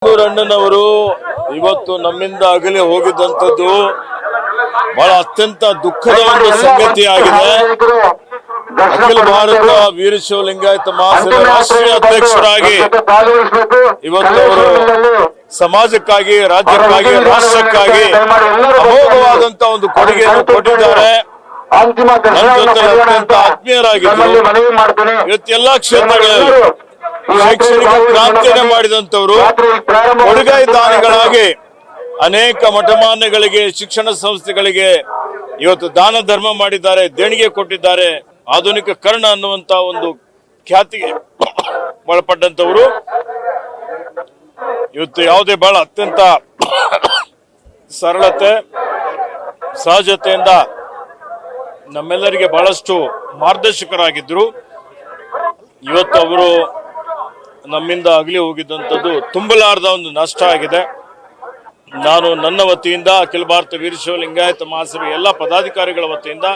ಅಣ್ಣನವರು ಇವತ್ತು ನಮ್ಮಿಂದ ಅಗಲಿ ಹೋಗಿದ್ದಂಥದ್ದು ಬಹಳ ಅತ್ಯಂತ ದುಃಖದ ಒಂದು ಸಂಗತಿಯಾಗಿದೆ. ಅಖಿಲ ಭಾರತ ವೀರಶೈವ ಲಿಂಗಾಯತ ಮಹಾಸಭಾ ರಾಷ್ಟ್ರೀಯ ಅಧ್ಯಕ್ಷರಾಗಿ ಇವತ್ತು ಅವರು ಸಮಾಜಕ್ಕಾಗಿ, ರಾಜ್ಯಕ್ಕಾಗಿ, ರಾಷ್ಟ್ರಕ್ಕಾಗಿ ಅಮೋಘವಾದಂತ ಒಂದು ಕೊಡುಗೆಯನ್ನು ಕೊಟ್ಟಿದ್ದಾರೆ. ನನ್ನ ಜೊತೆ ಅತ್ಯಂತ ಆತ್ಮೀಯರಾಗಿದ್ದರು. ಇವತ್ತೆಲ್ಲಾ ಕ್ಷೇತ್ರಗಳಲ್ಲಿ ಶೈಕ್ಷಣಿಕ ಕ್ರಾಂತಿಯನ್ನು ಮಾಡಿದಂತವರು, ಕೊಡುಗೈ ದಾನಿಗಳಾಗಿ ಅನೇಕ ಮಠಮಾನ್ಯಗಳಿಗೆ, ಶಿಕ್ಷಣ ಸಂಸ್ಥೆಗಳಿಗೆ ಇವತ್ತು ದಾನ ಧರ್ಮ ಮಾಡಿದ್ದಾರೆ, ದೇಣಿಗೆ ಕೊಟ್ಟಿದ್ದಾರೆ. ಆಧುನಿಕ ಕರ್ಣ ಅನ್ನುವಂತ ಒಂದು ಖ್ಯಾತಿಗೆ ಒಳಪಟ್ಟಂತವರು ಇವತ್ತು ಯಾವುದೇ ಬಹಳ ಅತ್ಯಂತ ಸರಳತೆ, ಸಹಜತೆಯಿಂದ ನಮ್ಮೆಲ್ಲರಿಗೆ ಬಹಳಷ್ಟು ಮಾರ್ಗದರ್ಶಕರಾಗಿದ್ರು. ಇವತ್ತು ಅವರು ನಮ್ಮಿಂದ ಅಗಲಿ ಹೋಗಿದ್ದಂಥದ್ದು ತುಂಬಲಾರದ ಒಂದು ನಷ್ಟ ಆಗಿದೆ. ನಾನು ನನ್ನ ವತಿಯಿಂದ, ಅಖಿಲ ಭಾರತ ವೀರಶೈವ ಲಿಂಗಾಯತ ಮಹಾಸಭೆ ಎಲ್ಲ ಪದಾಧಿಕಾರಿಗಳ ವತಿಯಿಂದ,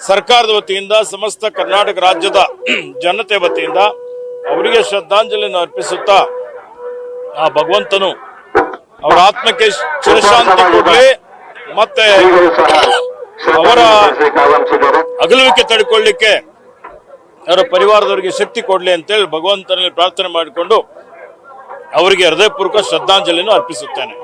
ಸರ್ಕಾರದ ವತಿಯಿಂದ, ಸಮಸ್ತ ಕರ್ನಾಟಕ ರಾಜ್ಯದ ಜನತೆ ವತಿಯಿಂದ ಅವರಿಗೆ ಶ್ರದ್ಧಾಂಜಲಿಯನ್ನು ಅರ್ಪಿಸುತ್ತಾ ಆ ಭಗವಂತನು ಅವರ ಆತ್ಮಕ್ಕೆ ಚಿರಶಾಂತಿ ಕೊಡಲಿ, ಮತ್ತೆ ಅವರ ಅಗಲುವಿಕೆ ತಡೆಕೊಳ್ಳಿಕ್ಕೆ ಅವರ ಪರಿವಾರದವರಿಗೆ ಶಕ್ತಿ ಕೊಡ್ಲಿ ಅಂತೇಳಿ ಭಗವಂತನಲ್ಲಿ ಪ್ರಾರ್ಥನೆ ಮಾಡಿಕೊಂಡು ಅವರಿಗೆ ಹೃದಯಪೂರ್ವಕ ಶ್ರದ್ಧಾಂಜಲಿಯನ್ನು ಅರ್ಪಿಸುತ್ತೇನೆ.